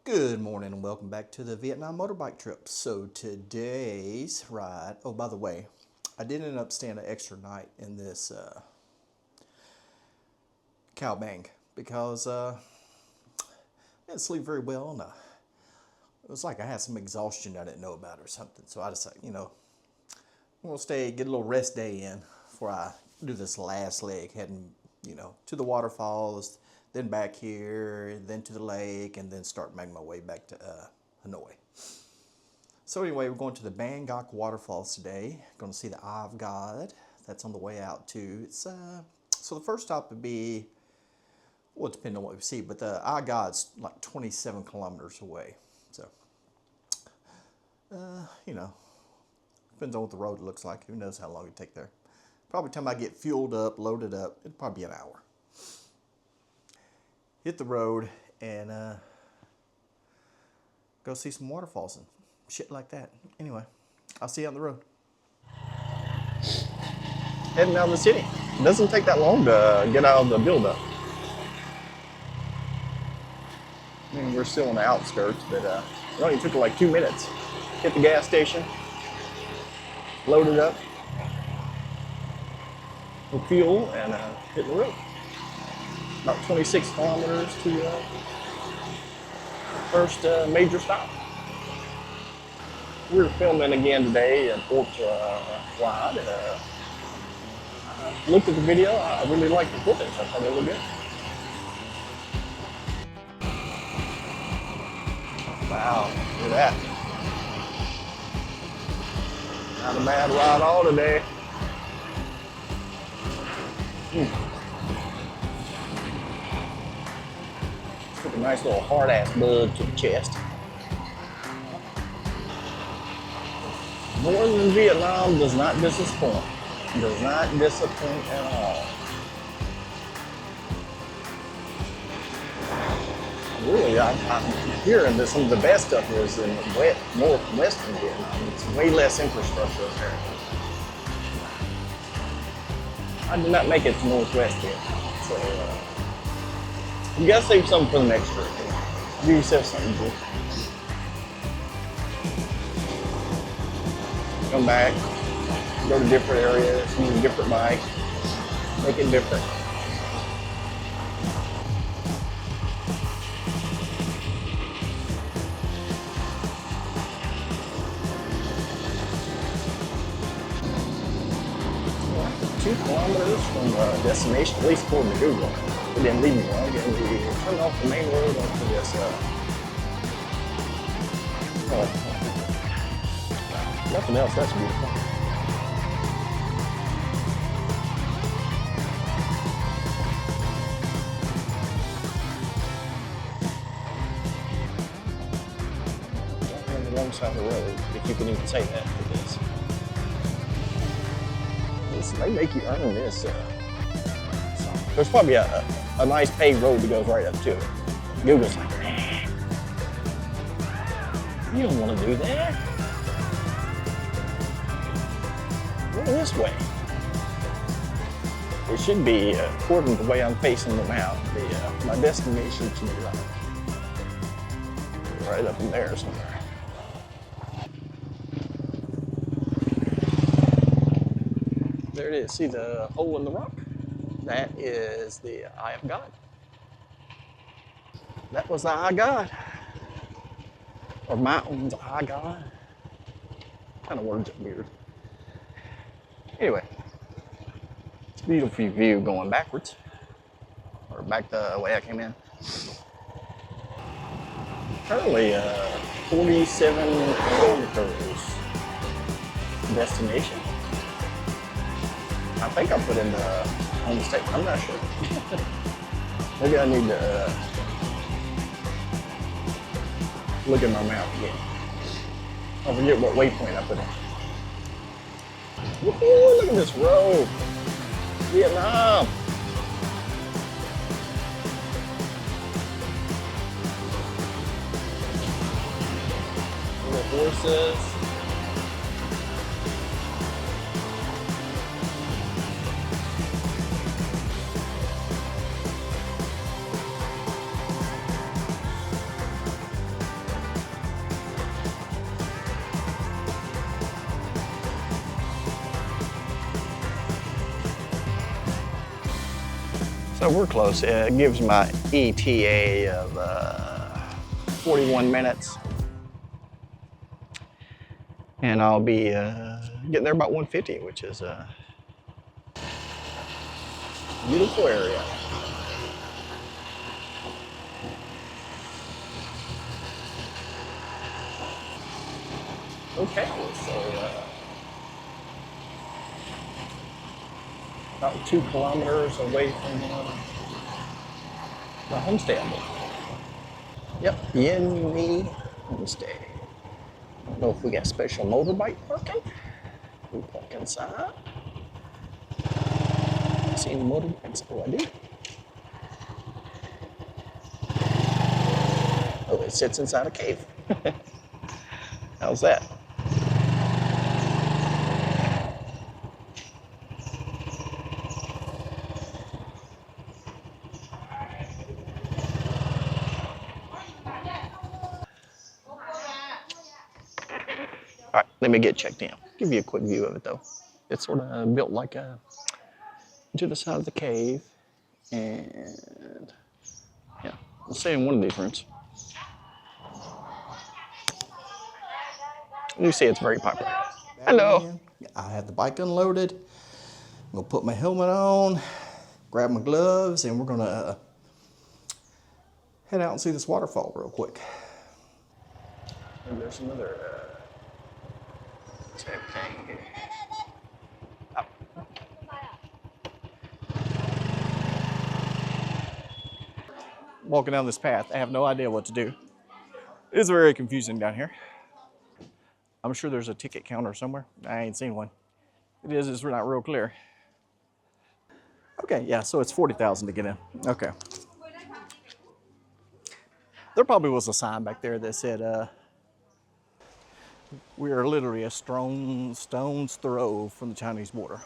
Good morning and welcome back to the Vietnam motorbike trip. So today's ride, oh by the way, I did end up staying an extra night in this Cao Bang because I didn't sleep very well and it was like I had some exhaustion I didn't know about or something. So I decided, I'm gonna stay, get a little rest day in before I do this last leg heading, to the waterfalls, then back here, then to the lake, and then start making my way back to Hanoi. So anyway, we're going to the Ban Gioc Waterfalls today. Going to see the Eye of God. That's on the way out too. It's so the first stop would be, well, it depends on what we see, but the Eye of God's like 27 kilometers away. So, depends on what the road looks like. Who knows how long it take there. Probably time I get fueled up, loaded up, it'd probably be an hour. Hit the road and go see some waterfalls and shit like that. Anyway, I'll see you on the road. Heading out of the city. It doesn't take that long to get out of the buildup. I mean, we're still on the outskirts, but it only took like 2 minutes. Hit the gas station, load it up with fuel, and hit the road. About 26 kilometers to the first major stop. We're filming again today at ultra-wide. I looked at the video, I really liked the footage, I thought it looked good. Wow, look at that. Not a bad ride all today. Took a nice little hard-ass bug to the chest. Northern Vietnam does not disappoint. Does not disappoint at all. Really, I'm hearing that some of the best stuff is in northwestern Vietnam. It's way less infrastructure up there. I did not make it to northwest Vietnam, so you gotta save something for the next trip. Do yourself something good. Come back, go to different areas, use a different bike, make it different. Well, 2 kilometers from the destination, at least according to Google. It didn't leave me long, and we turned off the main road onto this, nothing else, that's beautiful. On the wrong side of the road, if you can even say that for this. They make you earn this. There's probably a nice paved road that goes right up to it. Google's like, nah, you don't want to do that. Go this way. It should be, according to the way I'm facing the map, my destination should be like right up in there somewhere. There it is. See the hole in the rock? That is the Eye of God. That was the Eye of God. Or mountain's Eye of God. Kind of words are weird. Anyway, it's a beautiful view going backwards. Or back the way I came in. Currently 47 kilometers destination. I think I put in the home state, I'm not sure. Maybe I need to look at my map again. I forget what waypoint I put in. Woohoo, look at this road. Vietnam. Little horses. So we're close. It gives my ETA of 41 minutes. And I'll be getting there about 1:50, which is a beautiful area. Okay, so about 2 kilometers away from the homestay. Yep, Yen Mi Homestay. I don't know if we got special motorbike parking. We park inside. See any motorbikes? Oh, I do. Oh, it sits inside a cave. How's that? All right, let me get checked in. Give you a quick view of it though. It's sort of built like a to the side of the cave, and yeah, I'll stay in one of these rooms. You see, it's very popular. Hello. I have the bike unloaded. I'm gonna put my helmet on, grab my gloves, and we're gonna head out and see this waterfall real quick. And there's another type thing here. Oh. Walking down this path, I have no idea what to do. It's very confusing down here. I'm sure there's a ticket counter somewhere. I ain't seen one. It's not real clear. Okay, yeah, so it's 40,000 to get in. Okay. There probably was a sign back there that said, we are literally a stone's throw from the Chinese border.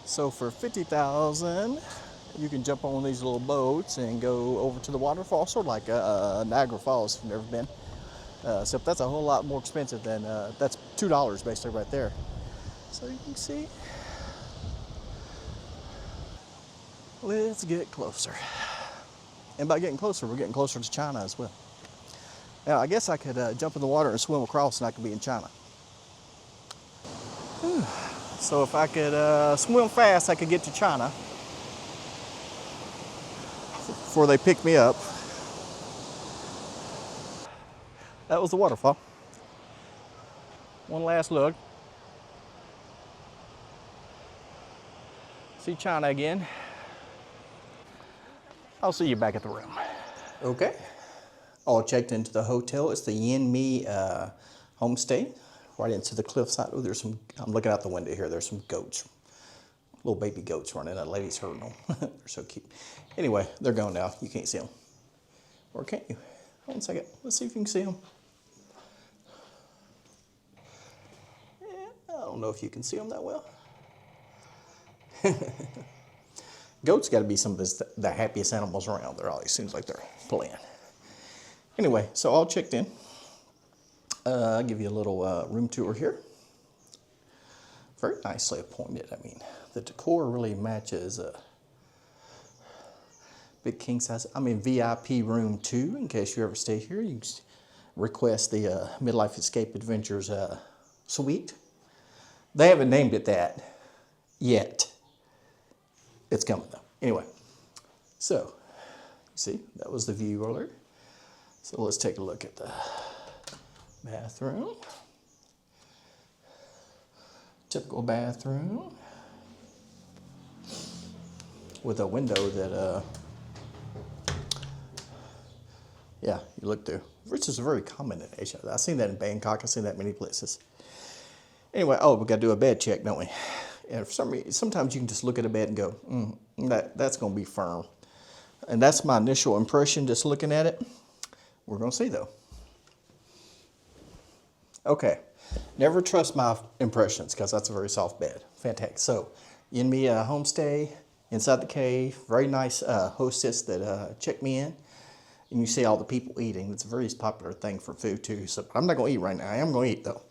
So for 50,000, you can jump on these little boats and go over to the waterfall, sort of like Niagara Falls if you've never been. Except that's a whole lot more expensive than, that's $2 basically right there. So you can see. Let's get closer. And by getting closer, we're getting closer to China as well. Now, I guess I could jump in the water and swim across and I could be in China. Whew. So if I could swim fast, I could get to China before they pick me up. That was the waterfall. One last look. See China again. I'll see you back at the room. Okay. All checked into the hotel. It's the Yen Mi homestay, right into the cliffside. Oh, there's some, I'm looking out the window here. There's some goats, little baby goats running. That lady's herding them. They're so cute. Anyway, they're gone now. You can't see them. Or can't you? Hold on a second. Let's see if you can see them. I don't know if you can see them that well. Goats got to be some of the happiest animals around. They're always seems like they're playing. Anyway, so all checked in. I'll give you a little room tour here. Very nicely appointed. I mean, the decor really matches big king size. I'm in VIP room 2 in case you ever stay here. You can request the Midlife Escape Adventures suite. They haven't named it that yet. It's coming though. Anyway, so you see, that was the view alert. So let's take a look at the bathroom. Typical bathroom with a window that, yeah, you look through. Which is very common in Asia. I've seen that in Bangkok. I've seen that many places. Anyway, oh, we got to do a bed check, don't we? And for some reason, sometimes you can just look at a bed and go, that's going to be firm. And that's my initial impression just looking at it. We're going to see though. Okay, never trust my impressions because that's a very soft bed. Fantastic. So, Yen Mi homestay inside the cave. Very nice hostess that checked me in. And you see all the people eating. It's a very popular thing for food too. So I'm not going to eat right now. I am going to eat though.